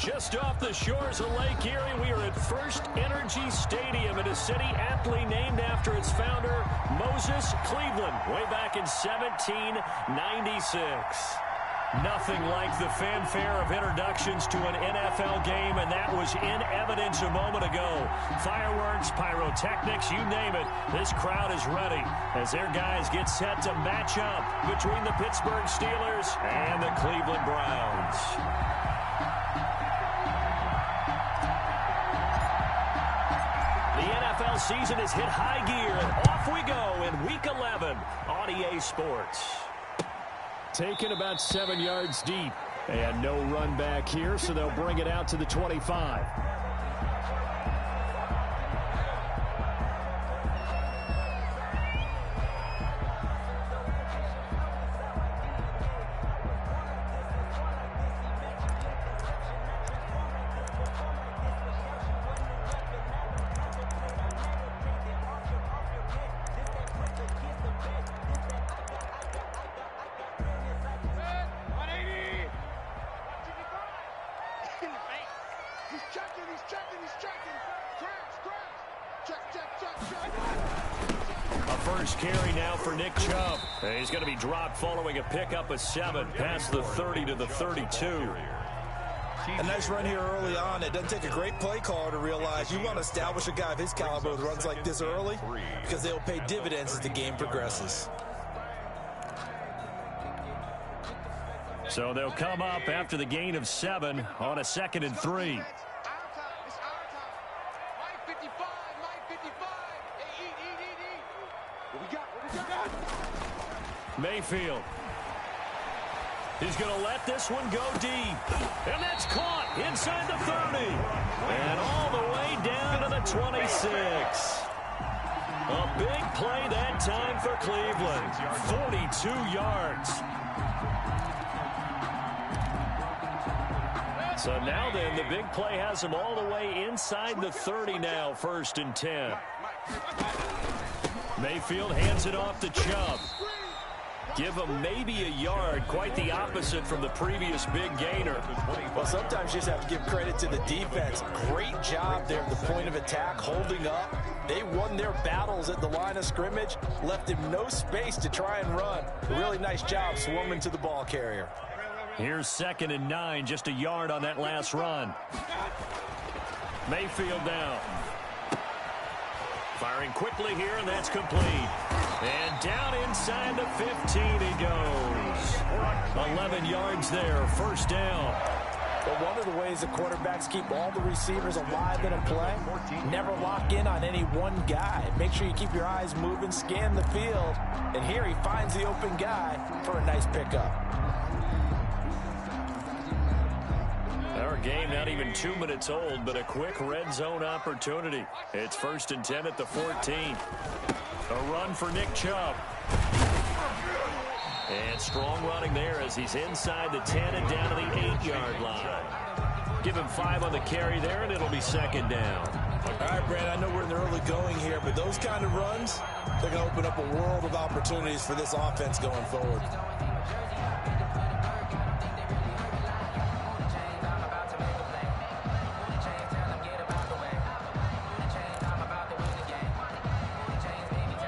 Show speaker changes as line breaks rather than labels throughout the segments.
Just off the shores of Lake Erie, we are at First Energy Stadium in a city aptly named after its founder, Moses Cleveland, way back in 1796. Nothing like the fanfare of introductions to an NFL game, and that was in evidence a moment ago. Fireworks, pyrotechnics, you name it. This crowd is ready as their guys get set to match up between the Pittsburgh Steelers and the Cleveland Browns. The NFL season has hit high gear, and off we go in Week 11 on EA Sports. Taken about 7 yards deep, and no run back here, so they'll bring it out to the 25. First carry now for Nick Chubb. He's going to be dropped following a pickup of 7 past the 30 to the 32.
A nice run here early on. It doesn't take a great play caller to realize you want to establish a guy of his caliber with runs like this early because they'll pay dividends as the game progresses.
So they'll come up after the gain of 7 on a 2nd and 3. Mayfield. He's going to let this one go deep. And that's caught inside the 30. And all the way down to the 26. A big play that time for Cleveland. 42 yards. So now then, the big play has him all the way inside the 30 now, 1st and 10. Mayfield hands it off to Chubb. Give him maybe a yard, quite the opposite from the previous big gainer.
Well, sometimes you just have to give credit to the defense. Great job there at the point of attack, holding up. They won their battles at the line of scrimmage, left him no space to try and run. A really nice job swarming to the ball carrier.
Here's 2nd and 9, just a yard on that last run. Mayfield down. Firing quickly here, and that's complete. And down inside the 15 he goes. 11 yards there, 1st down.
But one of the ways the quarterbacks keep all the receivers alive in a play, never lock in on any one guy. Make sure you keep your eyes moving, scan the field. And here he finds the open guy for a nice pickup.
Our game not even 2 minutes old, but a quick red zone opportunity. It's 1st and 10 at the 14. A run for Nick Chubb. And strong running there as he's inside the 10 and down to the 8-yard line. Give him 5 on the carry there, and it'll be 2nd down.
All right, Brad, I know we're in the early going here, but those kind of runs, they're going to open up a world of opportunities for this offense going forward.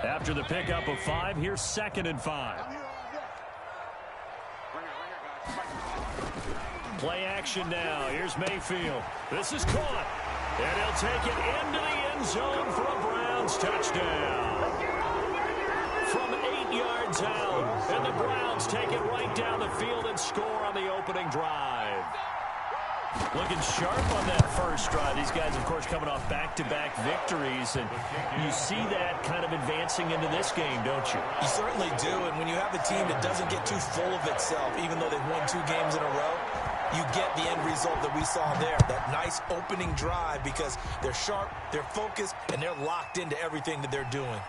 After the pickup of 5, here's 2nd and 5. Play action now. Here's Mayfield. This is caught. And he'll take it into the end zone for a Browns touchdown. From 8 yards out. And the Browns take it right down the field and score on the opening drive. Looking sharp on that first drive. These guys, of course, coming off back-to-back victories, and you see that kind of advancing into this game, don't you?
You certainly do, and when you have a team that doesn't get too full of itself, even though they've won 2 games in a row, you get the end result that we saw there, that nice opening drive, because they're sharp, they're focused, and they're locked into everything that they're doing.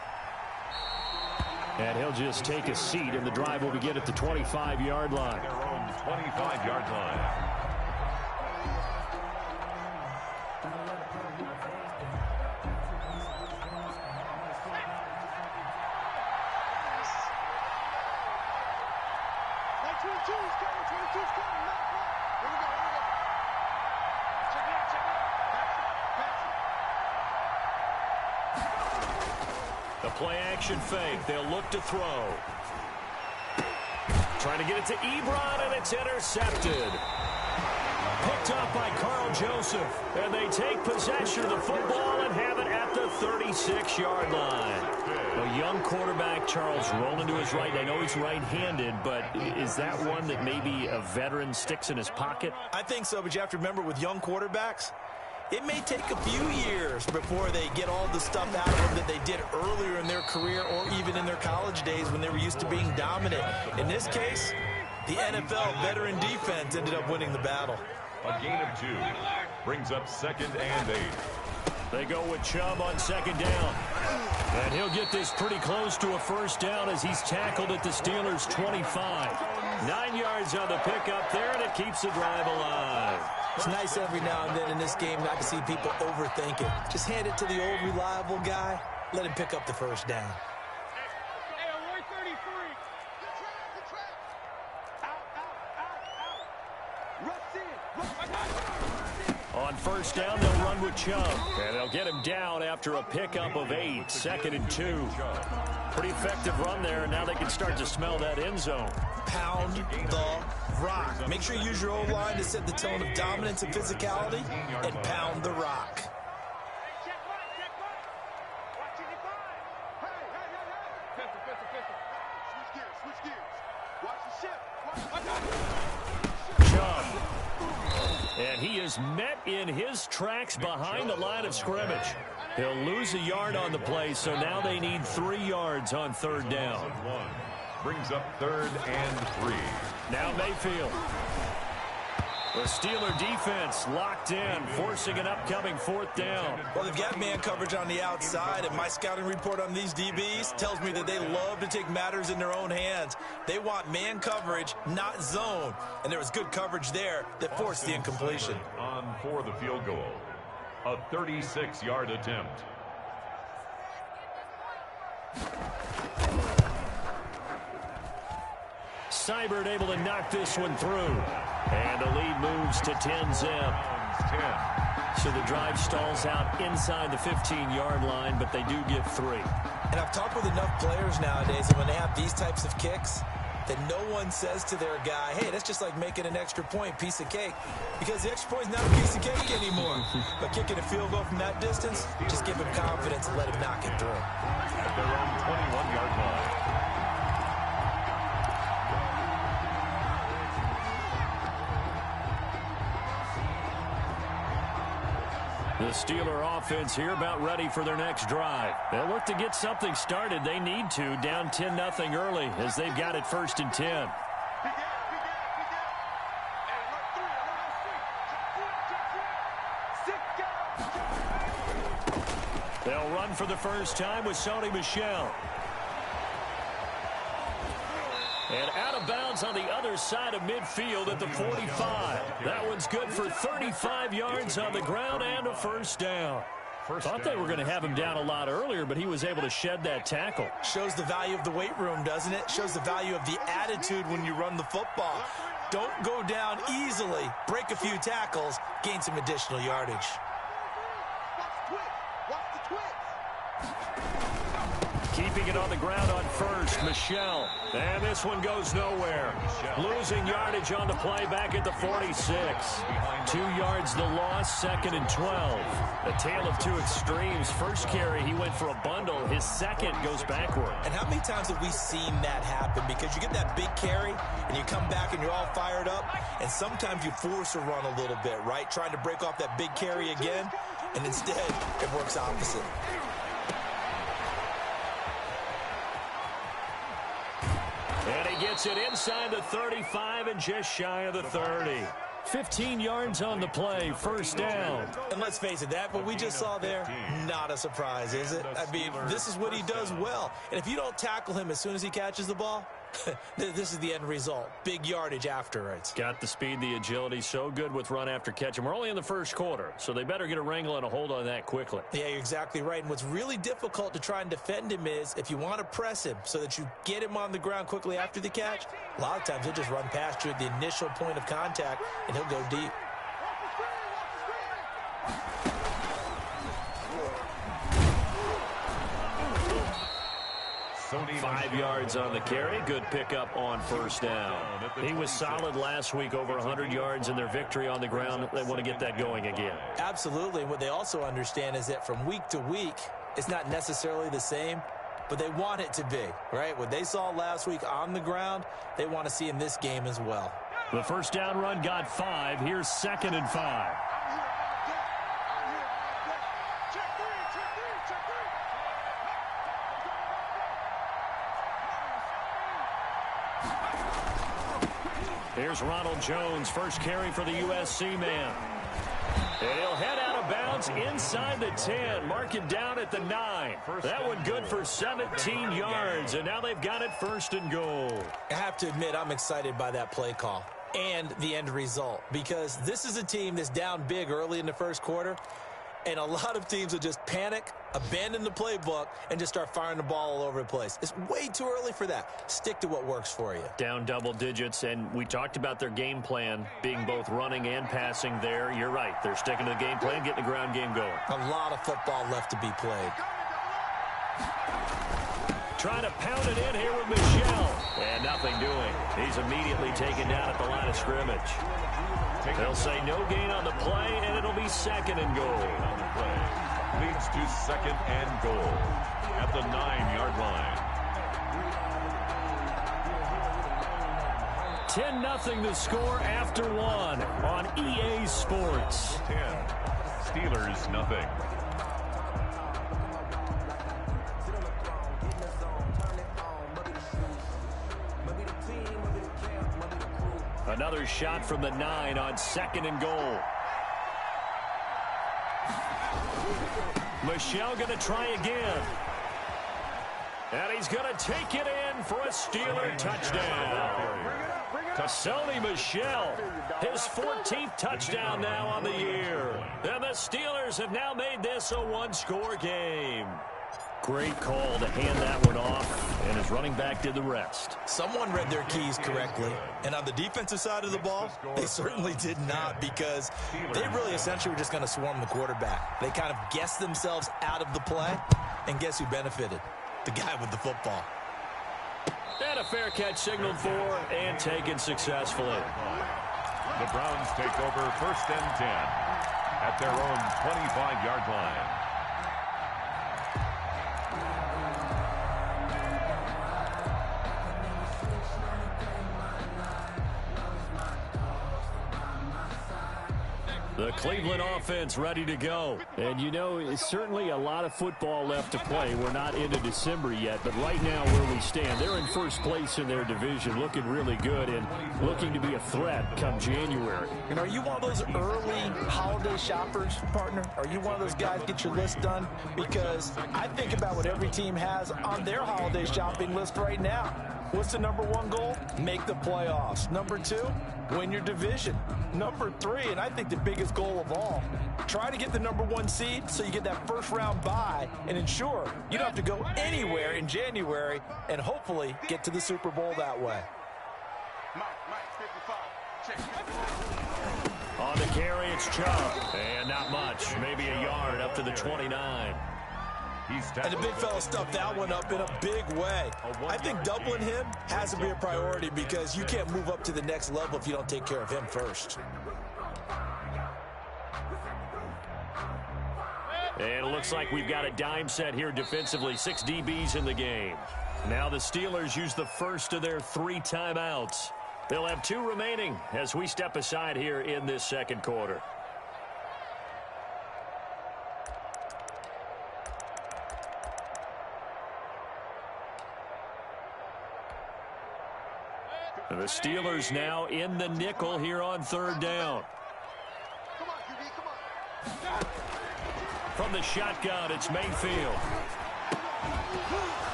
And he'll just take a seat, and the drive will begin at the 25-yard line.
Their own 25-yard line.
The play action fake. They'll look to throw. Trying to get it to Ebron, and it's intercepted. Picked up by Carl Joseph. And they take possession of the football and have it at the 36-yard line. A young quarterback, Charles, rolling to his right. I know he's right-handed, but is that one that maybe a veteran sticks in his pocket?
I think so, but you have to remember with young quarterbacks, it may take a few years before they get all the stuff out of them that they did earlier in their career or even in their college days when they were used to being dominant. In this case, the NFL veteran defense ended up winning the battle.
A gain of 2 brings up 2nd and 8.
They go with Chubb on 2nd down. And he'll get this pretty close to a first down as he's tackled at the Steelers' 25. 9 yards on the pickup there, and it keeps the drive alive.
It's nice every now and then in this game not to see people overthink it. Just hand it to the old reliable guy. Let him pick up the first down.
On first down, they'll run with Chubb. And they'll get him down after a pickup of 8. 2nd and 2. Pretty effective run there, and now they can start to smell that end zone.
Pound the rock. Make sure you use your O-line to set the tone of dominance and physicality, and pound the rock.
Chubb. And he is met in his tracks behind the line of scrimmage. He'll lose a yard on the play, so now they need 3 yards on 3rd down.
Brings up 3rd and 3.
Now Mayfield. The Steeler defense locked in, forcing an upcoming 4th down.
Well, they've got man coverage on the outside, and my scouting report on these DBs tells me that they love to take matters in their own hands. They want man coverage, not zone. And there was good coverage there that forced the incompletion.
On for the field goal. A 36-yard attempt.
Seibert able to knock this one through. And the lead moves to 10-zip. So the drive stalls out inside the 15-yard line, but they do get 3.
And I've talked with enough players nowadays that when they have these types of kicks, that no one says to their guy, hey, that's just like making an extra point, piece of cake. Because the extra point is not a piece of cake anymore. But kicking a field goal from that distance, just give him confidence and let him knock it through.
At their own 21-yard line.
The Steeler offense here about ready for their next drive. They'll look to get something started. They need to, down 10-0 early as they've got it 1st and 10. They'll run for the first time with Sony Michel. And out of bounds on the other side of midfield at the 45. That one's good for 35 yards on the ground and a first down. Thought they were going to have him down a lot earlier, but he was able to shed that tackle.
Shows the value of the weight room, doesn't it? Shows the value of the attitude when you run the football. Don't go down easily. Break a few tackles. Gain some additional yardage.
Keeping it on the ground on first, Michel. And this one goes nowhere. Losing yardage on the play back at the 46. 2 yards the loss, 2nd and 12. A tale of two extremes. First carry, he went for a bundle. His second goes backward.
And how many times have we seen that happen? Because you get that big carry, and you come back and you're all fired up, and sometimes you force a run a little bit, right? Trying to break off that big carry again, and instead it works opposite.
And he gets it inside the 35 and just shy of the 30. 15 yards on the play, first down.
And let's face it, that what we just saw there, not a surprise, is it? I mean, this is what he does well. And if you don't tackle him as soon as he catches the ball, this is the end result. Big yardage afterwards.
Got the speed, the agility, so good with run after catch. And we're only in the first quarter, so they better get a wrangle and a hold on that quickly.
Yeah, you're exactly right. And what's really difficult to try and defend him is if you want to press him so that you get him on the ground quickly after the catch, a lot of times he'll just run past you at the initial point of contact, and he'll go deep.
5 yards on the carry. Good pickup on first down. He was solid last week, over 100 yards in their victory on the ground. They want to get that going again.
Absolutely. What they also understand is that from week to week, it's not necessarily the same, but they want it to be, right? What they saw last week on the ground, they want to see in this game as well.
The first down run got 5. Here's 2nd and 5. Here's Ronald Jones, first carry for the USC man. And he'll head out of bounds inside the 10, mark it down at the 9. That one good for 17 yards, and now they've got it 1st and goal.
I have to admit, I'm excited by that play call and the end result, because this is a team that's down big early in the first quarter, and a lot of teams will just panic, abandon the playbook, and just start firing the ball all over the place. It's way too early for that. Stick to what works for you.
Down double digits, and we talked about their game plan being both running and passing there. You're right. They're sticking to the game plan, getting the ground game going.
A lot of football left to be played.
Trying to pound it in here with Michel. And nothing doing. He's immediately taken down at the line of scrimmage. They'll say no gain on the play, and it'll be 2nd and goal.
On the play leads to 2nd and goal at the 9-yard line.
10-0 the score after 1 on EA Sports.
10. Steelers nothing.
Another shot from the 9 on 2nd and goal. Michel going to try again. And he's going to take it in for a Steeler touchdown. To Sony Michel, his 14th touchdown now on the year. And the Steelers have now made this a one-score game. Great call to hand that one off, and his running back did the rest.
Someone read their keys correctly, and on the defensive side of the ball, they certainly did not, because they really essentially were just going to swarm the quarterback. They kind of guessed themselves out of the play, and guess who benefited? The guy with the football.
And a fair catch signaled for and taken successfully.
The Browns take over 1st and 10 at their own 25-yard line.
The Cleveland offense ready to go. And, you know, it's certainly a lot of football left to play. We're not into December yet, but right now where we stand, they're in first place in their division, looking really good and looking to be a threat come January.
And are you one of those early holiday shoppers, partner? Are you one of those guys get your list done? Because I think about what every team has on their holiday shopping list right now. What's the number 1 goal? Make the playoffs. Number 2, win your division. Number 3, and I think the biggest goal of all, try to get the number 1 seed so you get that first round bye and ensure you don't have to go anywhere in January and hopefully get to the Super Bowl that way.
On the carry, it's Chubb. And not much, maybe a yard up to the 29.
And the big fella stuffed that one up in a big way. I think doubling him has to be a priority, because you can't move up to the next level if you don't take care of him first.
And it looks like we've got a dime set here defensively. 6 DBs in the game. Now the Steelers use the first of their 3 timeouts. They'll have 2 remaining as we step aside here in this second quarter. The Steelers now in the nickel here on 3rd down. From the shotgun, it's Mayfield.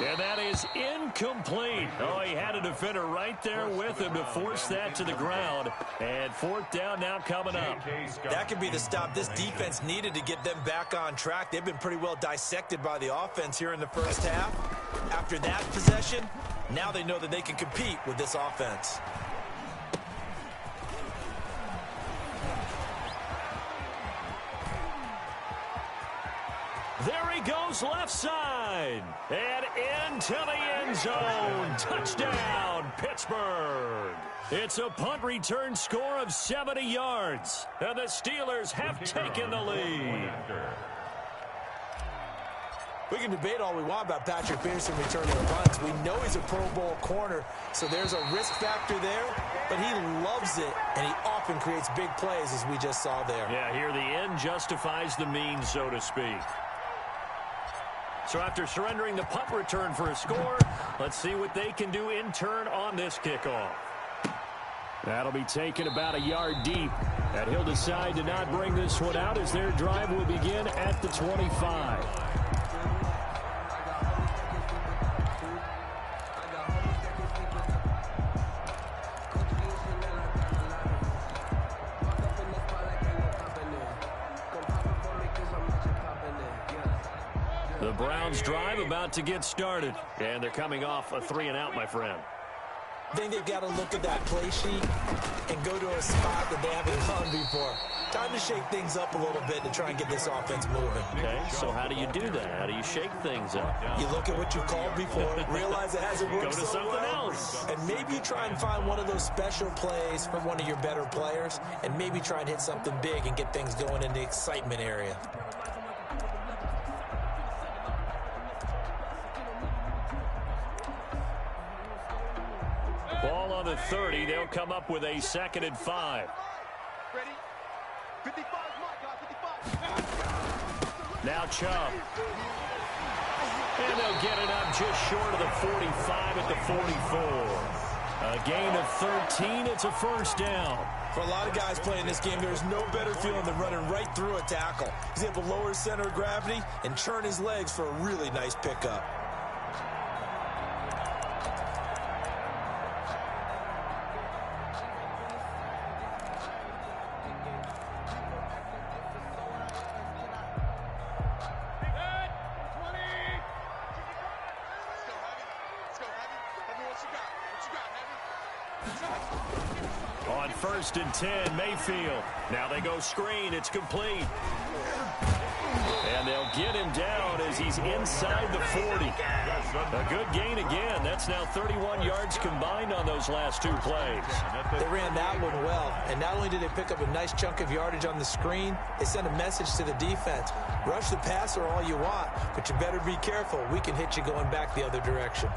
And that is incomplete. Oh, he had a defender right there with him to force that to the ground. And 4th down now coming up.
That could be the stop this defense needed to get them back on track. They've been pretty well dissected by the offense here in the first half. After that possession, now they know that they can compete with this offense.
There he goes left side. And into the end zone. Touchdown, Pittsburgh. It's a punt return score of 70 yards. And the Steelers have taken the lead.
We can debate all we want about Patrick Peterson returning the punts. We know he's a Pro Bowl corner, so there's a risk factor there, but he loves it, and he often creates big plays, as we just saw there.
Yeah, here the end justifies the means, so to speak. So after surrendering the punt return for a score, let's see what they can do in turn on this kickoff. That'll be taken about a yard deep, and he'll decide to not bring this one out as their drive will begin at the 25. The Browns drive about to get started, and they're coming off a 3-and-out, my friend.
I think they've got to look at that play sheet and go to a spot that they haven't gone before. Time to shake things up a little bit to try and get this offense moving.
Okay, so how do you do that? How do you shake things up?
You look at what you called before, realize it hasn't worked
Go to
so
something
well,
else.
and maybe you try and find one of those special plays from one of your better players, and maybe try and hit something big and get things going in the excitement area.
Ball on the 30. They'll come up with a 2nd and 5.
Ready? 55, my God, 55.
Now Chubb. And they'll get it up just short of the 45 at the 44. A gain of 13. It's a first down.
For a lot of guys playing this game, there's no better feeling than running right through a tackle. He's able to lower his center of gravity and churn his legs for a really nice pickup.
On 1st and 10, Mayfield. Now they go screen. It's complete. And they'll get him down as he's inside the 40. A good gain again. That's now 31 yards combined on those last 2 plays.
They ran that one well, and not only did they pick up a nice chunk of yardage on the screen, they sent a message to the defense. Rush the passer all you want, but you better be careful. We can hit you going back the other direction.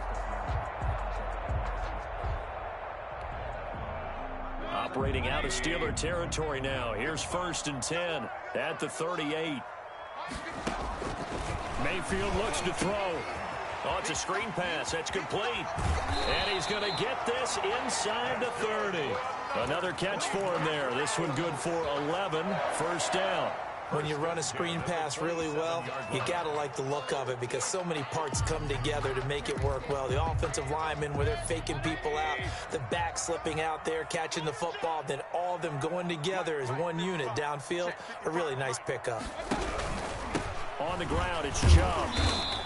Operating out of Steeler territory now. Here's 1st and 10 at the 38. Mayfield looks to throw. Oh, it's a screen pass. That's complete. And he's going to get this inside the 30. Another catch for him there. This one good for 11. First down.
When you run a screen pass really well, you got to like the look of it because so many parts come together to make it work well. The offensive linemen, where they're faking people out, the back slipping out there, catching the football, then all of them going together as one unit downfield. A really nice pickup.
On the ground, it's Chubb.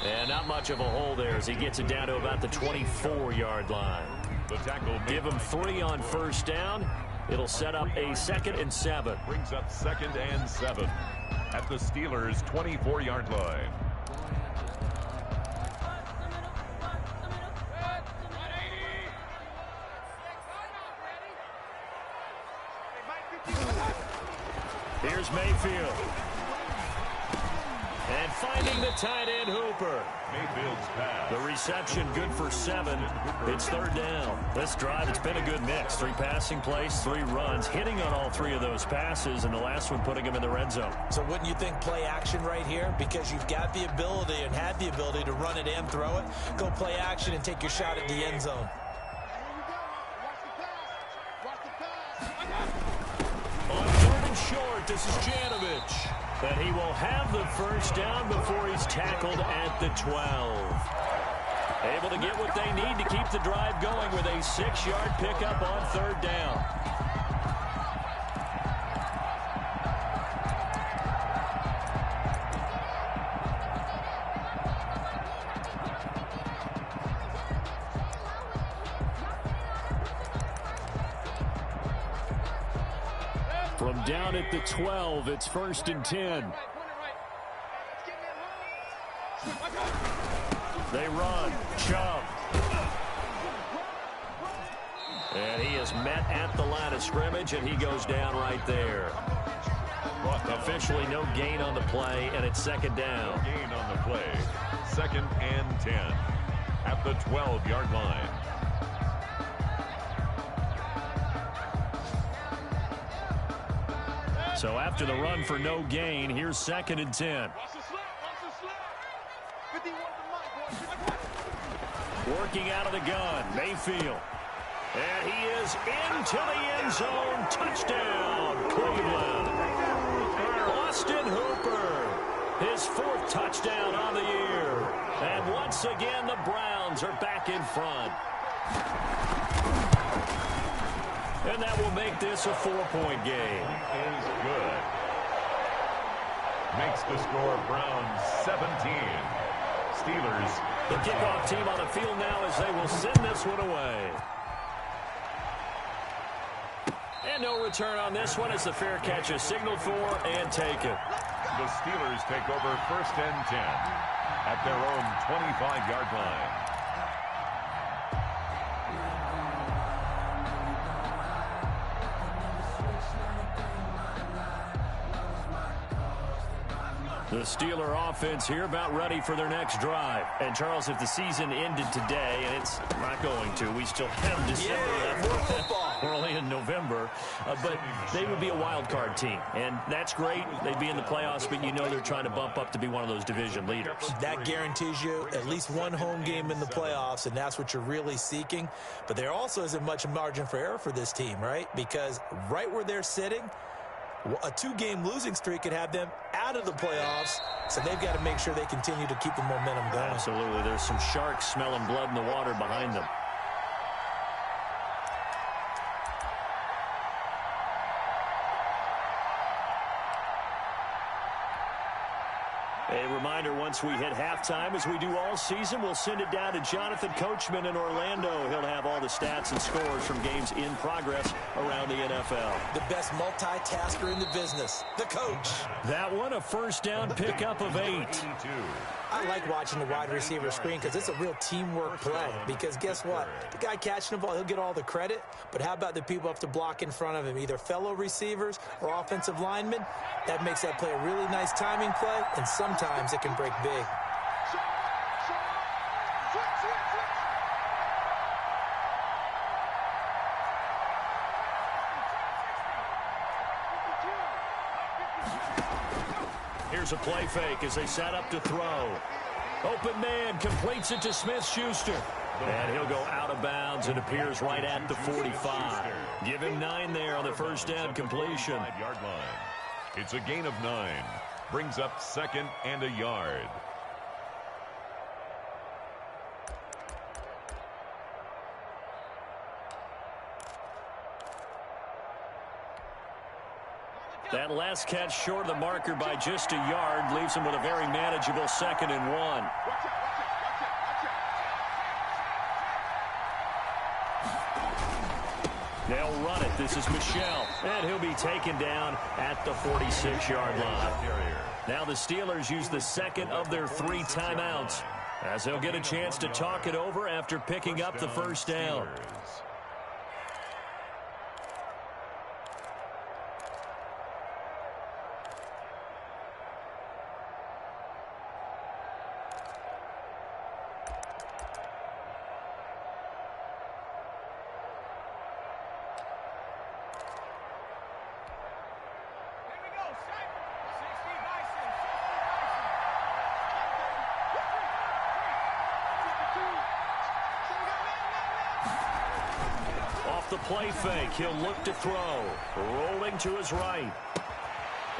And not much of a hole there as he gets it down to about the 24-yard line.
The tackle
Give him 3 on first down. It'll set up a 2nd and 7.
brings up 2nd and 7 at the Steelers' 24-yard line.
Here's Mayfield. And finding the tight end Hooper.
Mayfield's pass.
The reception good for 7. It's 3rd down. This drive, it's been a good mix. 3 passing plays, 3 runs, hitting on all 3 of those passes, and the last one putting him in the red zone.
So wouldn't you think play action right here? Because you've got the ability and had the ability to run it and throw it. Go play action and take your shot at the end zone.
On 3rd and short, this is Janovich. And he will have the first down before he's tackled at the 12. Able to get what they need to keep the drive going with a 6-yard pickup on 3rd down. From down at the 12, it's 1st and 10. They run. Chubb. And he is met at the line of scrimmage, and he goes down right there. Officially no gain on the play, and it's second down.
No gain on the play. 2nd and 10 at the 12-yard line.
So after the run for no gain, here's 2nd and 10. Working out of the gun, Mayfield. And he is into the end zone. Touchdown, Cleveland. Austin Hooper, his 4th touchdown on the year. And once again, the Browns are back in front. And that will make this a 4-point game.
Is good. Makes the score Browns 17. Steelers.
The kickoff team on the field now as they will send this one away. And no return on this one as the fair catch is signaled for and taken.
The Steelers take over 1st and 10 at their own 25-yard line.
The Steeler offense here about ready for their next drive. And, Charles, if the season ended today, and it's not going to, we still have December left. We're only in November. But they would be a wild card team. And that's great. They'd be in the playoffs, but you know they're trying to bump up to be one of those division leaders.
That guarantees you at least one home game in the playoffs, and that's what you're really seeking. But there also isn't much margin for error for this team, right? Because right where they're sitting, a 2-game losing streak could have them out of the playoffs, so they've got to make sure they continue to keep the momentum going.
Absolutely. There's some sharks smelling blood in the water behind them. A reminder, once we hit halftime, as we do all season, we'll send it down to Jonathan Coachman in Orlando. He'll have all the stats and scores from games in progress around the NFL.
The best multitasker in the business, the coach.
That one, a first down pickup of 8.
I like watching the wide receiver screen because it's a real teamwork play. Because guess what? The guy catching the ball, he'll get all the credit. But how about the people up to block in front of him, either fellow receivers or offensive linemen? That makes that play a really nice timing play, and sometimes it can break big.
Here's a play fake as they set up to throw. Open man completes it to Smith-Schuster. And he'll go out of bounds. It appears right at the 45. Give him 9 there on the first down completion.
Yard line. It's a gain of 9. Brings up 2nd and a yard.
That last catch short of the marker by just a yard leaves him with a very manageable 2nd and 1. They'll run it. This is Michel. And he'll be taken down at the 46-yard line. Now the Steelers use the 2nd of their 3 timeouts as they'll get a chance to talk it over after picking up the first down. The play fake. He'll look to throw. Rolling to his right.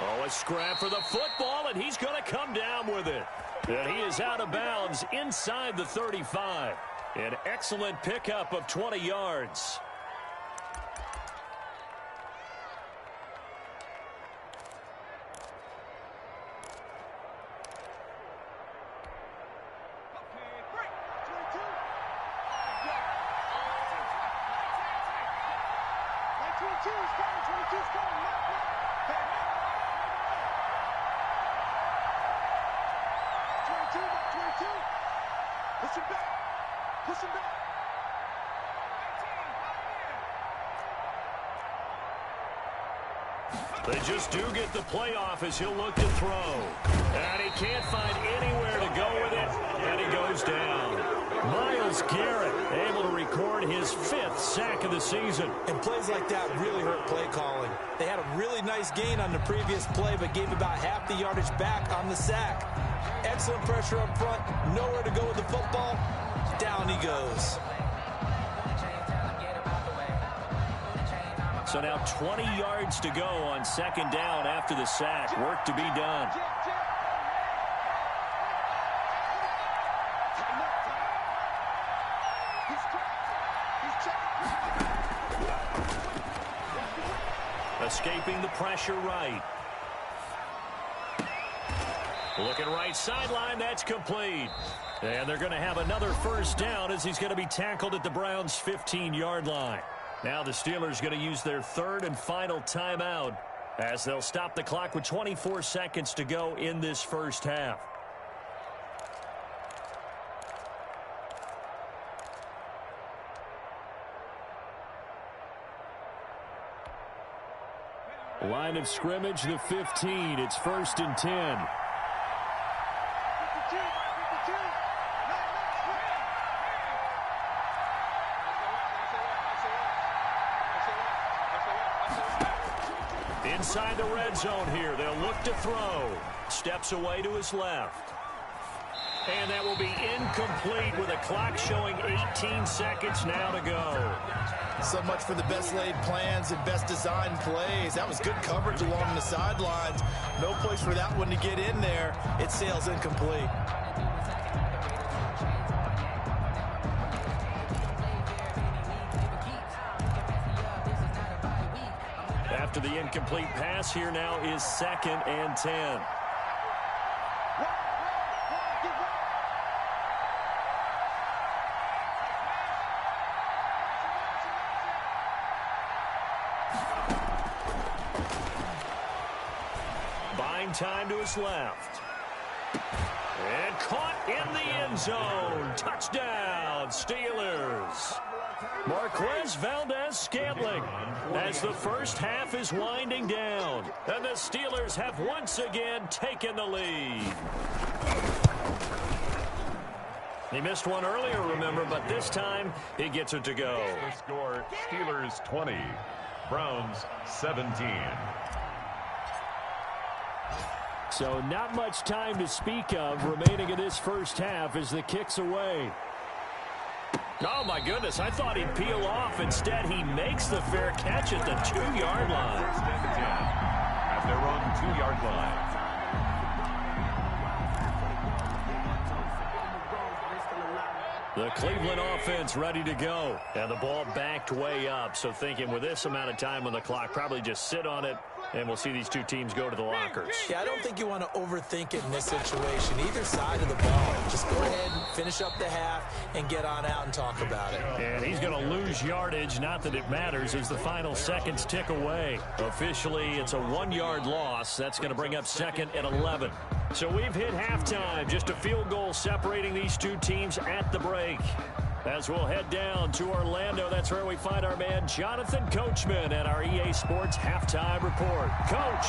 Oh, a scrap for the football, and he's going to come down with it. And he is out of bounds inside the 35. An excellent pickup of 20 yards.
Push him back. Push him back.
They just do get the playoff as he'll look to throw. And he can't find anywhere to go with it, and he goes down. Myles Garrett able to record his 5th sack of the season.
And plays like that really hurt play calling. They had a really nice gain on the previous play, but gave about half the yardage back on the sack. Excellent pressure up front, nowhere to go with the football. Down he goes.
So now 20 yards to go on 2nd down after the sack. Work to be done. Escaping the pressure right. Looking right sideline, that's complete. And they're going to have another 1st down as he's going to be tackled at the Browns' 15-yard line. Now the Steelers going to use their 3rd and final timeout as they'll stop the clock with 24 seconds to go in this 1st half. Line of scrimmage, the 15. It's 1st and 10. Inside the red zone here. They'll look to throw. Steps away to his left. And that will be incomplete with a clock showing 18 seconds now to go.
So much for the best laid plans and best designed plays. That was good coverage along the sidelines. No place for that one to get in there. It sails incomplete.
After the incomplete pass, here now is 2nd and 10. Buying time to his left. And caught in the end zone. Touchdown, Steelers. Marquez Valdez-Scantling as the 1st half is winding down. And the Steelers have once again taken the lead. He missed one earlier, remember, but this time he gets it to go.
The score, Steelers 20, Browns 17.
So not much time to speak of remaining in this 1st half as the kick's away. Oh, my goodness. I thought he'd peel off. Instead, he makes the fair catch at the 2-yard line.
1st and 10 at their own 2-yard line.
The Cleveland offense ready to go. And the ball backed way up. So thinking with this amount of time on the clock, probably just sit on it, and we'll see these two teams go to the lockers.
Yeah, I don't think you want to overthink it in this situation. Either side of the ball. Just go ahead and finish up the half and get on out and talk about it.
And he's going to lose yardage. Not that it matters as the final seconds tick away. Officially, it's a 1-yard loss. That's going to bring up 2nd and 11. So we've hit halftime. Just a field goal separating these two teams at the break. As we'll head down to Orlando, that's where we find our man Jonathan Coachman at our EA Sports Halftime Report. Coach.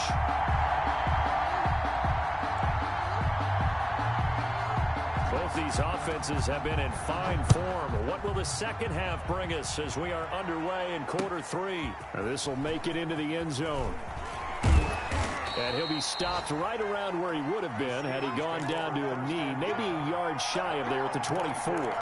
Both these offenses have been in fine form. What will the 2nd half bring us as we are underway in quarter 3? This will make it into the end zone. And he'll be stopped right around where he would have been had he gone down to a knee, maybe a yard shy of there at the 24.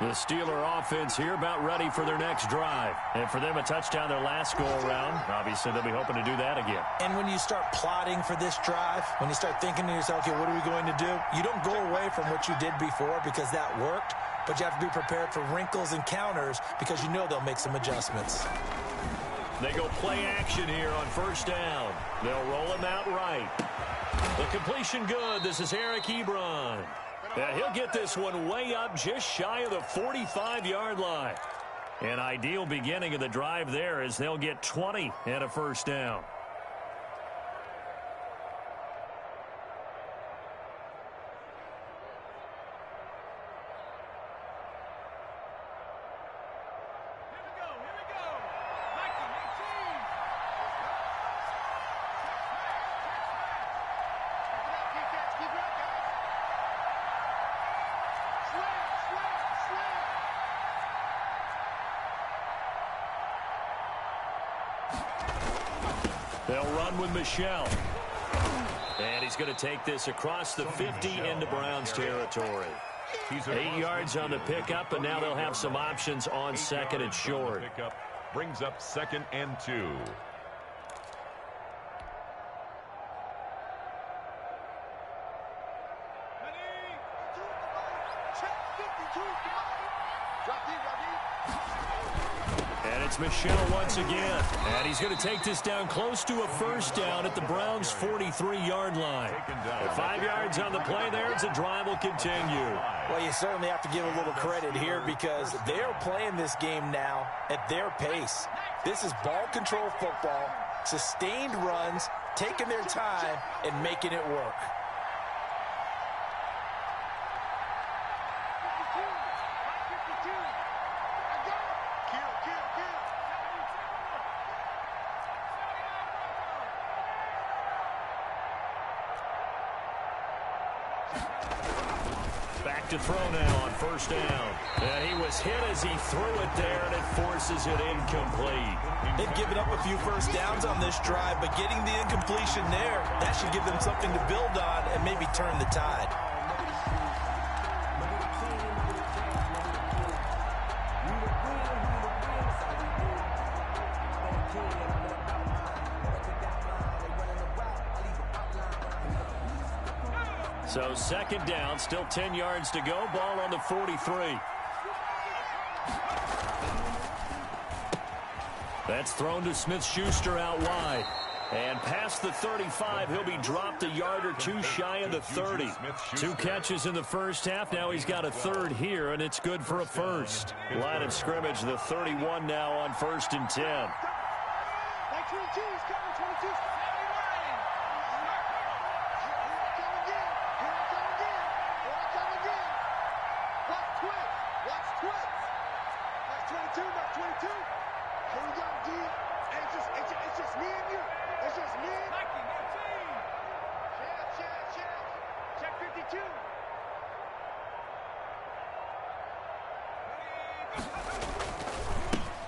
The Steeler offense here about ready for their next drive. And for them, a touchdown their last go-around. Obviously, they'll be hoping to do that again.
And when you start plotting for this drive, when you start thinking to yourself, okay, what are we going to do? You don't go away from what you did before because that worked, but you have to be prepared for wrinkles and counters because you know they'll make some adjustments.
They go play action here on 1st down. They'll roll him out right. The completion good. This is Eric Ebron. Yeah, he'll get this one way up just shy of the 45-yard line. An ideal beginning of the drive there as they'll get 20 and a 1st down. They'll run with Michel. And he's going to take this across the 50 into Browns territory. 8 yards on the pickup, and now they'll have some options on second and short.
Brings up 2nd and 2.
And it's Michel once again. And he's going to take this down close to a first down at the Browns' 43-yard line. With 5 yards on the play there, as the drive will continue.
Well, you certainly have to give a little credit here because they're playing this game now at their pace. This is ball control football, sustained runs, taking their time, and making it work.
Back to throw now on first down. And he was hit as he threw it there, and it forces it incomplete.
They've given up a few first downs on this drive, but getting the incompletion there, that should give them something to build on and maybe turn the tide.
So second down, still 10 yards to go. Ball on the 43. That's thrown to Smith-Schuster out wide. And past the 35, he'll be dropped a yard or two shy of the 30. 2 catches in the first half. Now he's got a third here, and it's good for a first. Line of scrimmage, the 31 now on 1st and 10.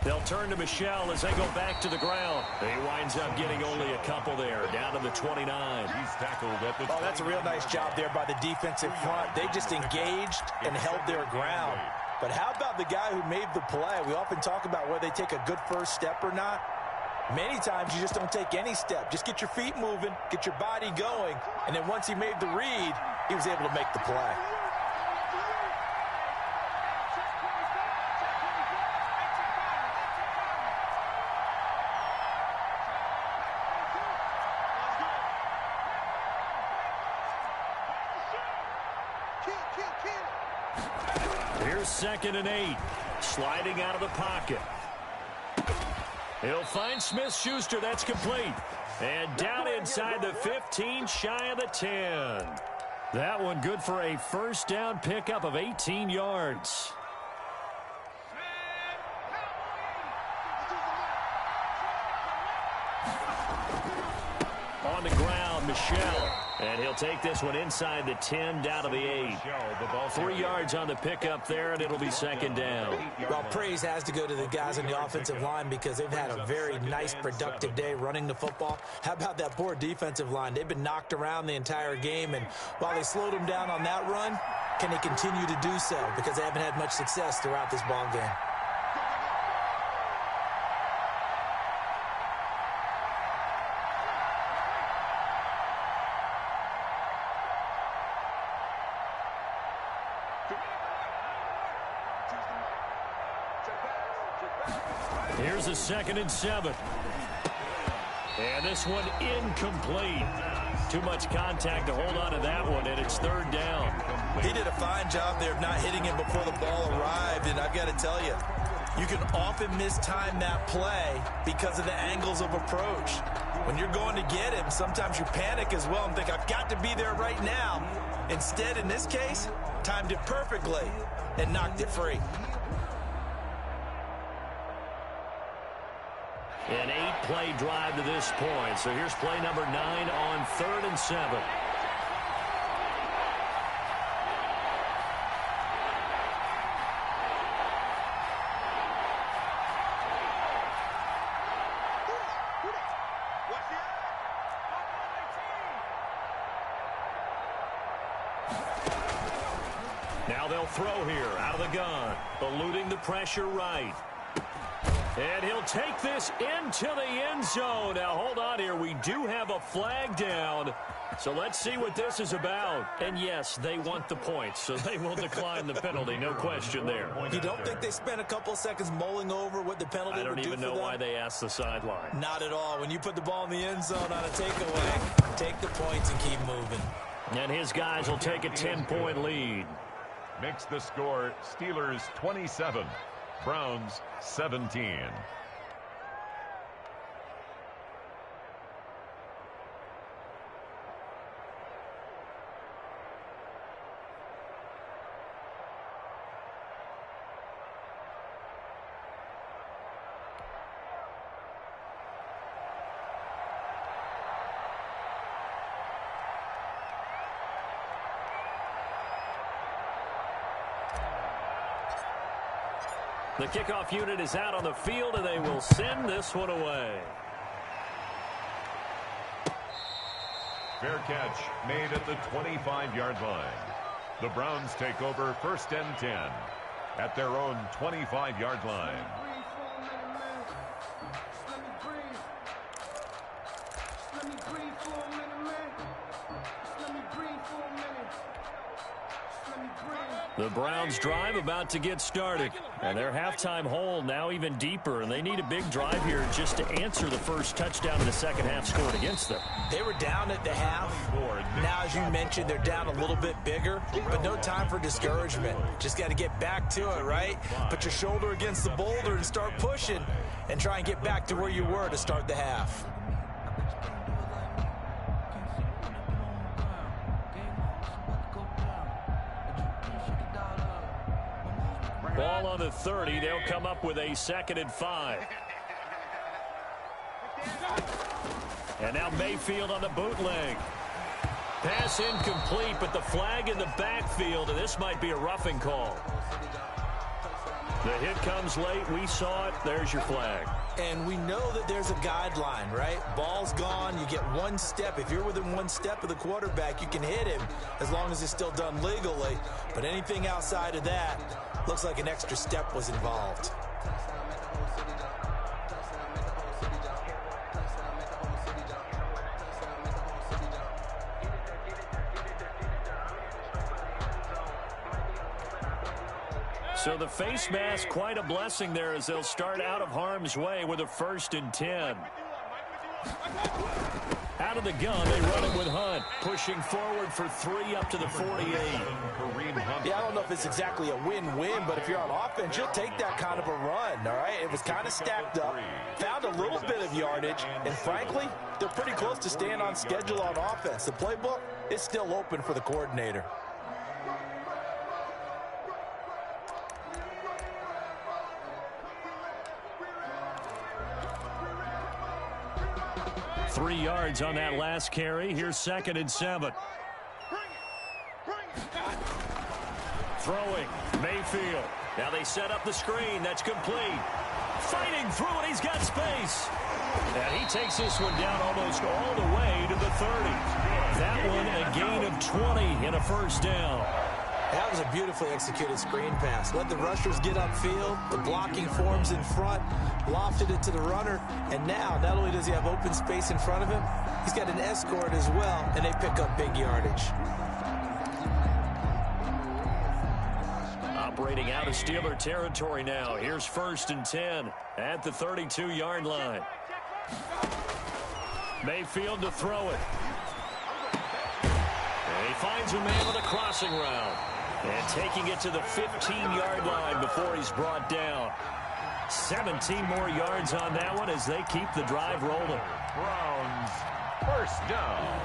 They'll turn to Michel as they go back to the ground. He winds up getting only a couple there, down to the 29.
He's tackled at the
that's a real nice job there by the defensive front. They just engaged and held their ground. But how about the guy who made the play? We often talk about whether they take a good first step or not. Many times you just don't take any step. Just get your feet moving, get your body going, and then once he made the read, he was able to make the play.
Here's 2nd and 8. Sliding out of the pocket. He'll find Smith-Schuster. That's complete. And down inside the 15, shy of the 10. That one good for a first down pickup of 18 yards. On the ground, Michel. And he'll take this one inside the 10, down to the 8. 3 yards on the pickup there, and it'll be 2nd down.
Well, praise has to go to the guys on the offensive line because they've had a very nice, productive day running the football. How about that poor defensive line? They've been knocked around the entire game, and while they slowed them down on that run, can they continue to do so? Because they haven't had much success throughout this ball game.
Here's a 2nd and 7. And this one incomplete. Too much contact to hold on to that one, and it's 3rd down.
He did a fine job there of not hitting him before the ball arrived, and I've got to tell you, you can often mistime that play because of the angles of approach. When you're going to get him, sometimes you panic as well and think, I've got to be there right now. Instead, in this case, timed it perfectly and knocked it free.
An 8-play drive to this point. So here's play number 9 on 3rd and 7.
Watch the
Now they'll throw here out of the gun, eluding the pressure right. And he'll take this into the end zone. Now, hold on here. We do have a flag down. So let's see what this is about. And, yes, they want the points, so they will decline the penalty. No question there.
You don't think they spent a couple seconds mulling over what the penalty would do for them?
I don't even know why they asked the sideline.
Not at all. When you put the ball in the end zone on a takeaway, take the points and keep moving.
And his guys will take a 10-point lead.
Makes the score Steelers 27, Browns 17.
The kickoff unit is out on the field, and they will send this one away.
Fair catch made at the 25-yard line. The Browns take over 1st and 10 at their own 25-yard line.
The Browns drive about to get started, and their halftime hole now even deeper, and they need a big drive here just to answer the first touchdown in the second half scored against them.
They were down at the half. Now, as you mentioned, they're down a little bit bigger, but no time for discouragement. Just got to get back to it, right? Put your shoulder against the boulder and start pushing and try and get back to where you were to start the half.
Ball on the 30. They'll come up with a 2nd and 5. And now Mayfield on the bootleg. Pass incomplete, but the flag in the backfield, and this might be a roughing call. The hit comes late. We saw it. There's your flag.
And we know that there's a guideline, right? Ball's gone. You get one step. If you're within one step of the quarterback, you can hit him as long as it's still done legally. But anything outside of that, looks like an extra step was involved.
So the face mask, quite a blessing there as they'll start out of harm's way with a 1st and 10. Out of the gun, they run it with Hunt, pushing forward for 3 up to the 48.
Yeah, I don't know if it's exactly a win-win, but if you're on offense, you'll take that kind of a run, all right? It was kind of stacked up, found a little bit of yardage, and frankly, they're pretty close to staying on schedule on offense. The playbook is still open for the coordinator.
Three yards on that last carry. Here's 2nd and 7. Throwing, Mayfield. Now they set up the screen. That's complete. Fighting through it. He's got space. And he takes this one down almost all the way to the 30. That one a gain of 20 and a 1st down.
That was a beautifully executed screen pass. Let the rushers get upfield. The blocking forms in front. Lofted it to the runner. And now, not only does he have open space in front of him, he's got an escort as well, and they pick up big yardage.
Operating out of Steeler territory now. Here's 1st and 10 at the 32-yard line. Mayfield to throw it. And he finds a man with a crossing route. And taking it to the 15-yard line before he's brought down. 17 more yards on that one as they keep the drive rolling.
Browns 1st down.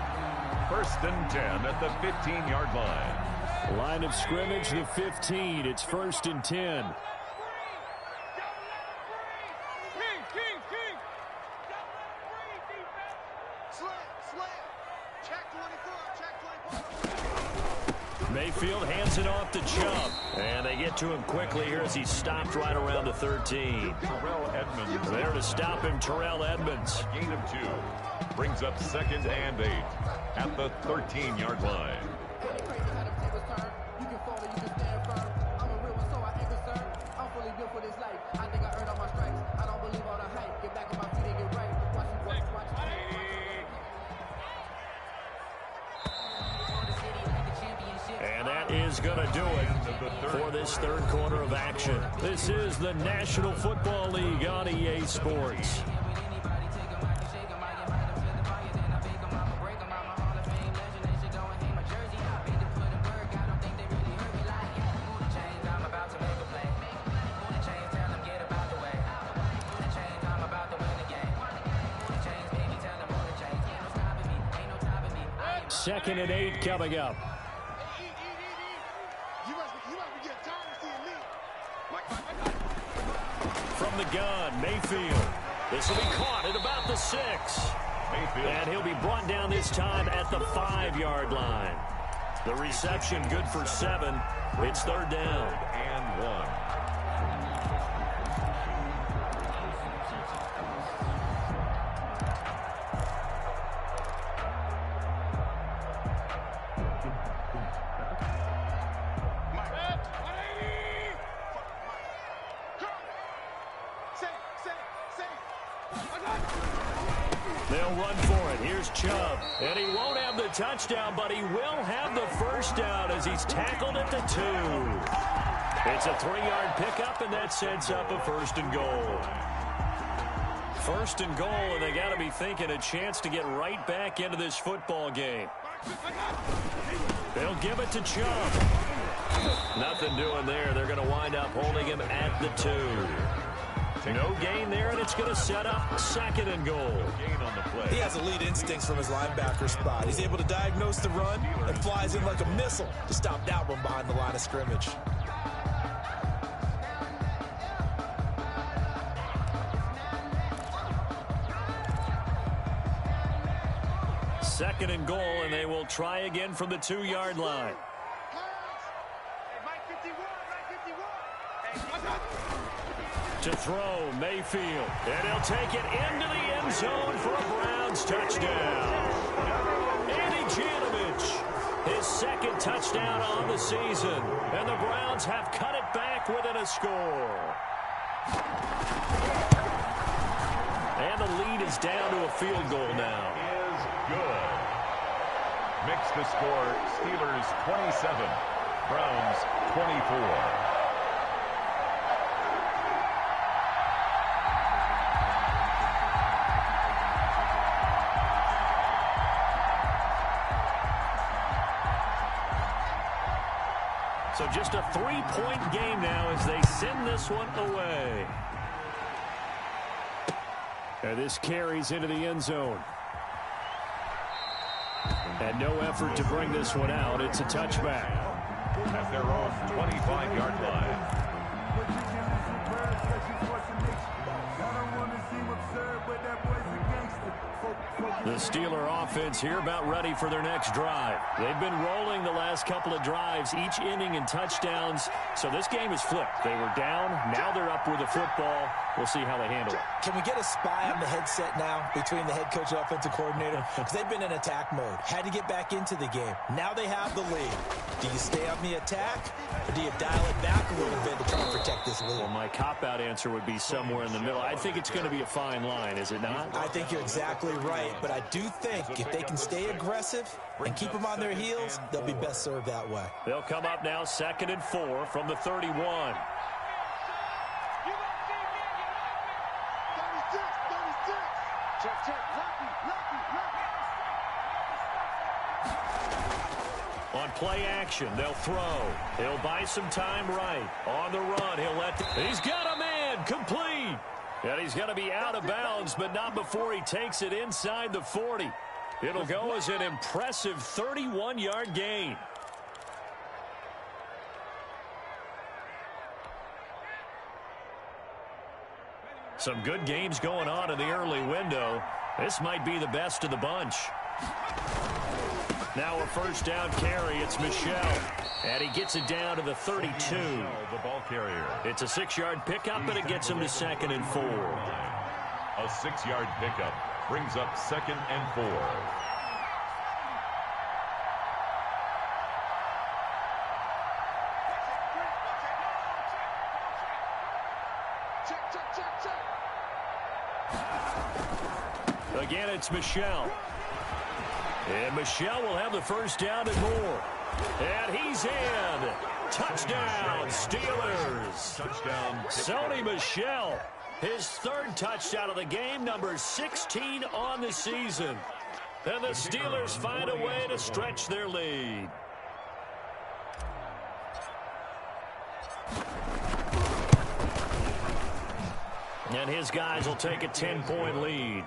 1st and 10 at the 15-yard line.
Line of scrimmage, the 15. It's 1st and 10. Mayfield hands it off to Chubb. And they get to him quickly here as he's stopped right around the 13.
Terrell Edmonds.
There to stop him, Terrell Edmonds.
A gain of 2. Brings up 2nd and 8 at the 13-yard line.
is going to do it for this third quarter of action. This is the National Football League on EA Sports. Second and 8 coming up. From the gun, Mayfield. This will be caught at about the 6. Mayfield. And he'll be brought down this time at the 5-yard line. The reception good for 7. It's third down.
And 1.
They'll run for it. Here's Chubb. And he won't have the touchdown, but he will have the first down as he's tackled at the 2. It's a 3-yard pickup, and that sets up a first and goal. First and goal, and they got to be thinking a chance to get right back into this football game. They'll give it to Chubb. Nothing doing there. They're going to wind up holding him at the 2. No gain there, and it's going to set up second and goal.
He has elite instincts from his linebacker spot. He's able to diagnose the run and flies in like a missile to stop that one behind the line of scrimmage.
Second and goal, and they will try again from the 2-yard line. To throw, Mayfield. And he'll take it into the end zone for a Browns touchdown. Andy Janovich, his second touchdown on the season. And the Browns have cut it back within a score. And the lead is down to a field goal now.
Is good. Makes the score Steelers 27, Browns 24.
So just a 3-point game now as they send this one away. And this carries into the end zone. And no effort to bring this one out. It's a touchback.
At their own 25-yard line.
The Steeler offense here about ready for their next drive. They've been rolling the last couple of drives, each inning in touchdowns. So this game is flipped. They were down. Now they're up with the football. We'll see how they handle it.
Can we get a spy on the headset now between the head coach and offensive coordinator? Because they've been in attack mode. Had to get back into the game. Now they have the lead. Do you stay on the attack, or do you dial it back a little bit to try and protect this lead?
Well, my cop-out answer would be somewhere in the middle. I think it's going to be a fine line, is it not?
I think you're exactly right, but I do think if they can stay aggressive and keep them on their heels, they'll be best served that way.
They'll come up now 2nd and 4 from the 31. On play action, they'll throw. He'll buy some time right. On the run, he's got a man, complete. And he's going to be out of bounds, but not before he takes it inside the 40. It'll go as an impressive 31-yard gain. Some good games going on in the early window. This might be the best of the bunch. Now a first down carry. It's Michel. And he gets it down to the 32.
The ball carrier.
It's a 6-yard pickup, and it gets him to 2nd and 4.
A 6-yard pickup brings up 2nd and 4.
Again, it's Michel. And Michel will have the first down and more. And he's in. Touchdown, Steelers.
Touchdown.
Sony Michel, his third touchdown of the game, number 16 on the season. And the Steelers find a way to stretch their lead. And his guys will take a 10-point lead.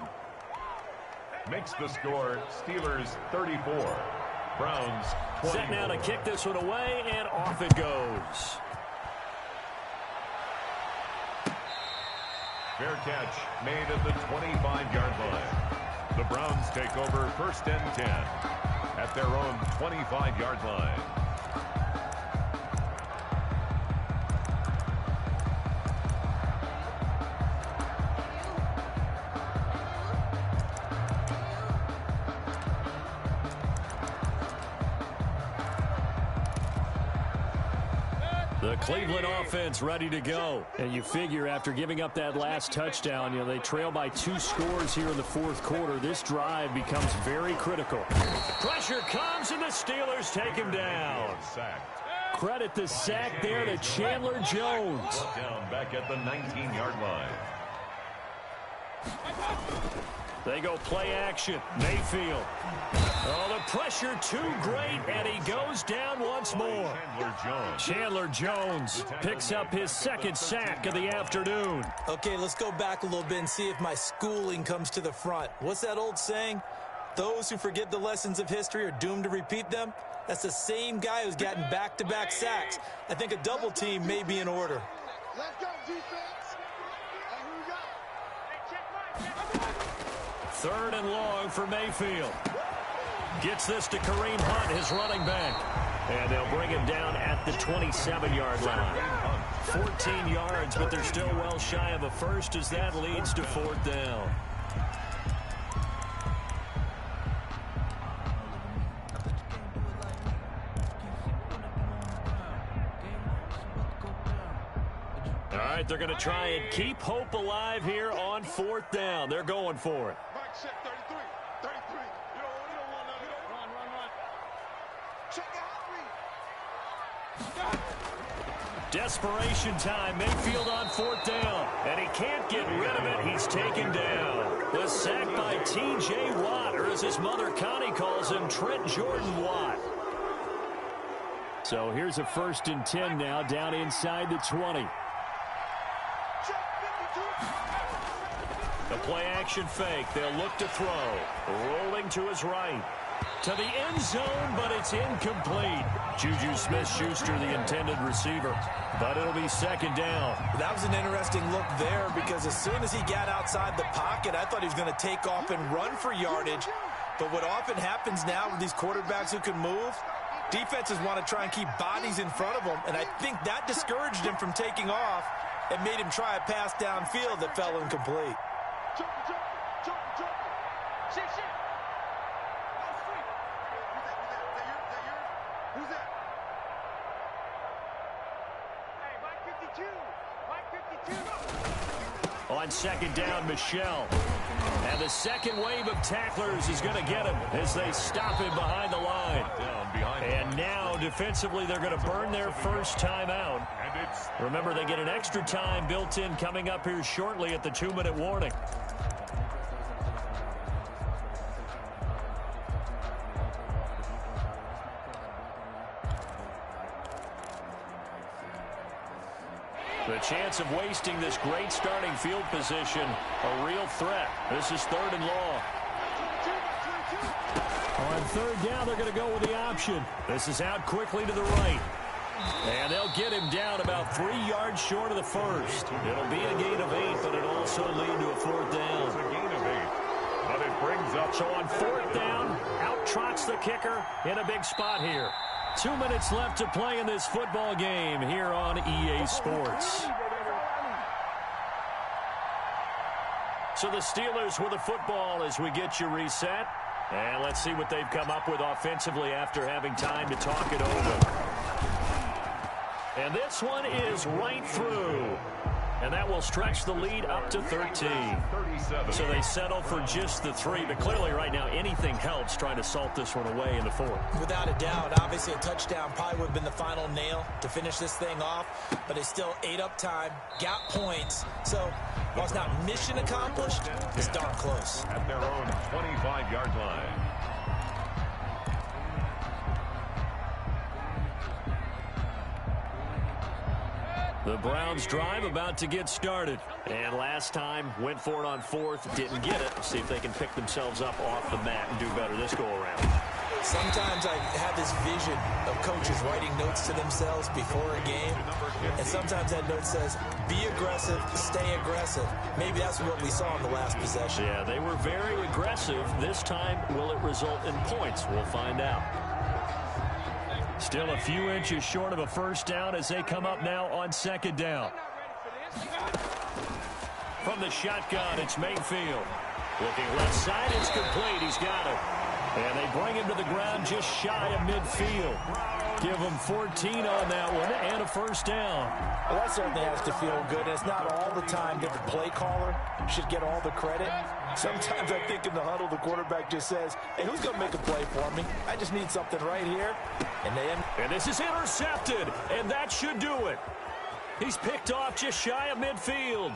Makes the score Steelers 34. Browns 20.
Set now to kick this one away, and off it goes.
Fair catch made at the 25-yard line. The Browns take over 1st and 10 at their own 25-yard line.
The Cleveland offense ready to go. And you figure after giving up that last touchdown, they trail by 2 scores here in the 4th quarter. This drive becomes very critical. Pressure comes, and the Steelers take him down. Credit the sack there to Chandler Jones.
Down back at the 19-yard line.
They go play action. Mayfield. Oh, the pressure too great, and he goes down once more. Chandler Jones picks up his 2nd sack of the afternoon.
Okay, let's go back a little bit and see if my schooling comes to the front. What's that old saying? Those who forget the lessons of history are doomed to repeat them. That's the same guy who's gotten back-to-back sacks. I think a double team may be in order.
Let's go, defense. And who we got? Hey, check mine.
3rd and long for Mayfield. Gets this to Kareem Hunt, his running back. And they'll bring him down at the 27-yard line. 14 yards, but they're still well shy of a first as that leads to 4th down. All right, they're going to try and keep hope alive here on 4th down. They're going for it.
Mike check 33. 33. You don't want none. Run. Check out 3.
Desperation time. Mayfield on 4th down. And he can't get rid of it. He's taken down. The sack by T.J. Watt, or as his mother Connie calls him, Trent Jordan Watt. So here's a 1st and 10 now, down inside the 20. The play-action fake. They'll look to throw. Rolling to his right. To the end zone, but it's incomplete. Juju Smith-Schuster, the intended receiver. But it'll be 2nd down.
That was an interesting look there because as soon as he got outside the pocket, I thought he was going to take off and run for yardage. But what often happens now with these quarterbacks who can move, defenses want to try and keep bodies in front of them. And I think that discouraged him from taking off and made him try a pass downfield that fell incomplete.
Jump. Shit. Oh, sweet. Who's that? Hey, Mike 52.
On 2nd down, Michel. And the second wave of tacklers is going to get him as they stop him behind the line. And now, defensively, they're going to burn their first timeout. Remember, they get an extra time built in coming up here shortly at the 2-minute warning. The chance of wasting this great starting field position, a real threat. This is 3rd and long. On 3rd down, they're going to go with the option. This is out quickly to the right. And they'll get him down about 3 yards short of the first. It'll be a gain of 8, but it'll also lead to a 4th down.
It's a gain of 8, but it brings up.
So on 4th down, out trots the kicker in a big spot here. 2 minutes left to play in this football game here on EA Sports. So the Steelers with the football as we get you reset. And let's see what they've come up with offensively after having time to talk it over. And this one is right through. And that will stretch the lead up to 13. So they settle for just the 3. But clearly right now anything helps trying to salt this one away in the 4th.
Without a doubt, obviously a touchdown probably would have been the final nail to finish this thing off. But they still ate up time, got points. So while it's not mission accomplished, it's darn close.
At their own 25-yard line.
The Browns drive about to get started. And last time, went for it on 4th, didn't get it. See if they can pick themselves up off the mat and do better this go-around.
Sometimes I have this vision of coaches writing notes to themselves before a game. And sometimes that note says, be aggressive, stay aggressive. Maybe that's what we saw in the last possession.
Yeah, they were very aggressive. This time, will it result in points? We'll find out. Still a few inches short of a first down as they come up now on 2nd down. From the shotgun, it's Mayfield. Looking left side, it's complete. He's got it. And they bring him to the ground just shy of midfield. Give him 14 on that one and a first down.
Well, that certainly has to feel good. It's not all the time that the play caller should get all the credit. Sometimes I think in the huddle, the quarterback just says, hey, who's going to make a play for me? I just need something right here. And
this is intercepted, and that should do it. He's picked off just shy of midfield.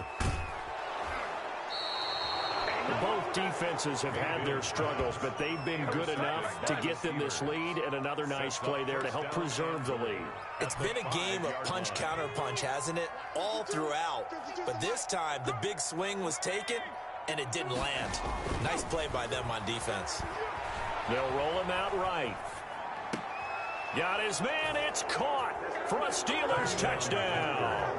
Both defenses have had their struggles, but they've been good enough to get them this lead, and another nice play there to help preserve the lead.
It's been a game of punch-counter-punch, hasn't it? All throughout. But this time, the big swing was taken, and it didn't land. Nice play by them on defense.
They'll roll him out right. Got his man. It's caught for a Steelers touchdown.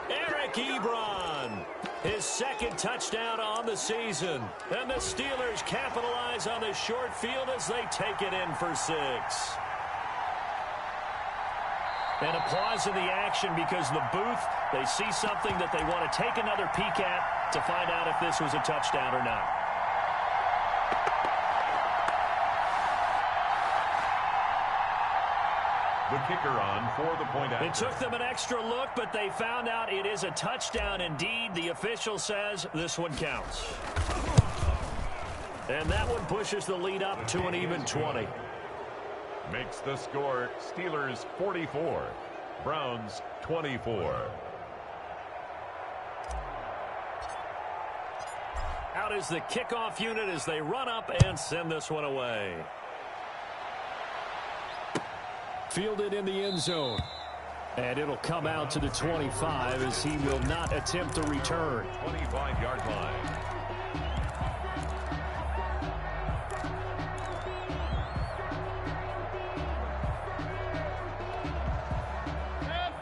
Eric Ebron, his 2nd touchdown on the season. And the Steelers capitalize on the short field as they take it in for 6. And applause in the action because the booth, they see something that they want to take another peek at to find out if this was a touchdown or not.
The kicker on for the point after.
It took them an extra look, but they found out it is a touchdown indeed. The official says this one counts. And that one pushes the lead up to an even 20.
Makes the score Steelers 44, Browns 24.
Out is the kickoff unit as they run up and send this one away. Fielded in the end zone. And it'll come out to the 25 as he will not attempt to return.
25-yard line.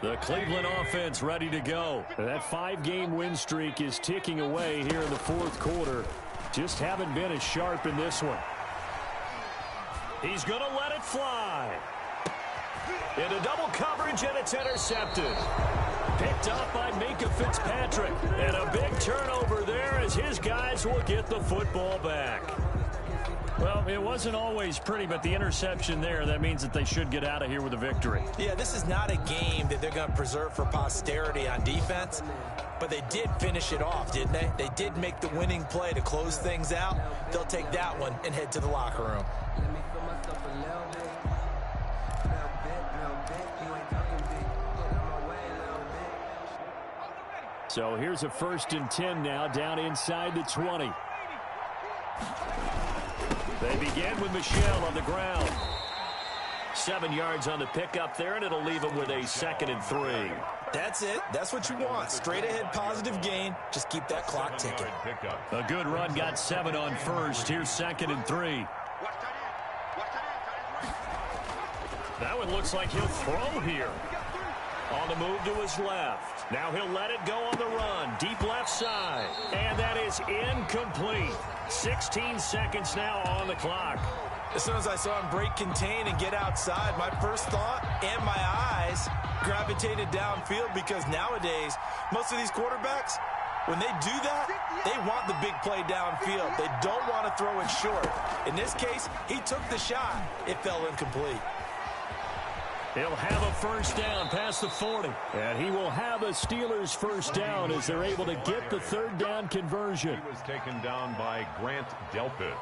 The Cleveland offense ready to go. That 5-game win streak is ticking away here in the 4th quarter. Just haven't been as sharp in this one. He's going to let it fly. Into double coverage, and it's intercepted. Picked up by Minkah Fitzpatrick. And a big turnover there as his guys will get the football back. Well, it wasn't always pretty, but the interception there, that means that they should get out of here with a victory.
Yeah, this is not a game that they're going to preserve for posterity on defense, but they did finish it off, didn't they? They did make the winning play to close things out. They'll take that one and head to the locker room.
So here's a 1st and 10 now, down inside the 20. They begin with Michel on the ground. 7 yards on the pickup there, and it'll leave them with a 2nd and 3.
That's it. That's what you want. Straight ahead positive gain. Just keep that clock ticking.
A good run, got 7 on 1st. Here's 2nd and 3. That one looks like he'll throw here. On the move to his left. Now he'll let it go on the run. Deep left side. And that is incomplete. 16 seconds now on the clock.
As soon as I saw him break contain and get outside, my first thought and my eyes gravitated downfield because nowadays, most of these quarterbacks, when they do that, they want the big play downfield. They don't want to throw it short. In this case, he took the shot. It fell incomplete.
He'll have a first down past the 40. And he will have a Steelers first down as they're able to get the third down conversion.
He was taken down by Grant Delpit.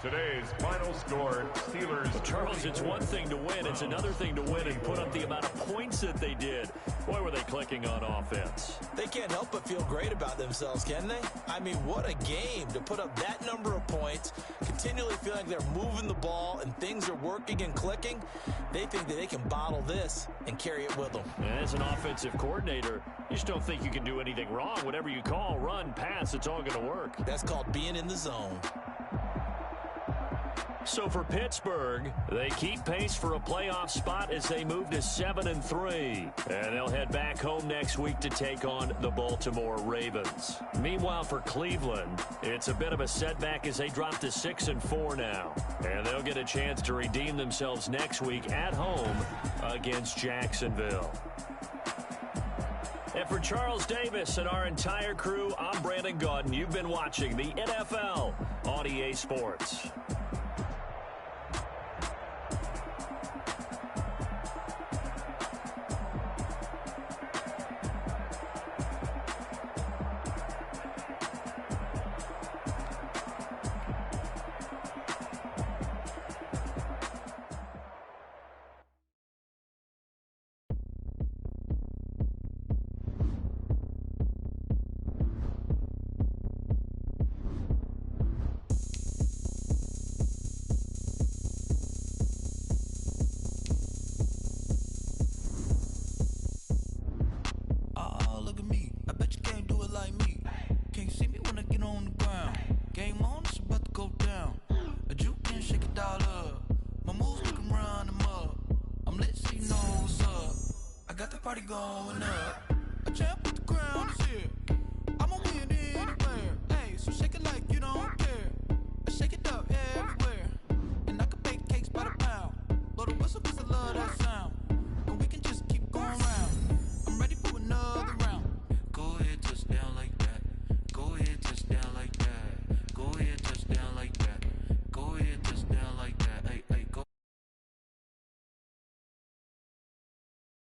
Today's final score, Steelers.
Well, Charles, it's one thing to win. It's another thing to win and put up the amount of points that they did. Boy, were they clicking on offense.
They can't help but feel great about themselves, can they? I mean, what a game to put up that number of points, continually feel like they're moving the ball and things are working and clicking. They think that they can bottle this and carry it with them.
And as an offensive coordinator, you just don't think you can do anything wrong. Whatever you call, run, pass, it's all going to work.
That's called being in the zone.
So for Pittsburgh, they keep pace for a playoff spot as they move to 7-3. And they'll head back home next week to take on the Baltimore Ravens. Meanwhile, for Cleveland, it's a bit of a setback as they drop to 6-4 now. And they'll get a chance to redeem themselves next week at home against Jacksonville. And for Charles Davis and our entire crew, I'm Brandon Gaudin. You've been watching the NFL on EA Sports.
Party going up. A champ with the crown is here. I'ma win anywhere. Hey, so shake it like you don't care. I shake it up everywhere. And I can bake cakes by the pound. Blow the whistle 'cause I love that sound.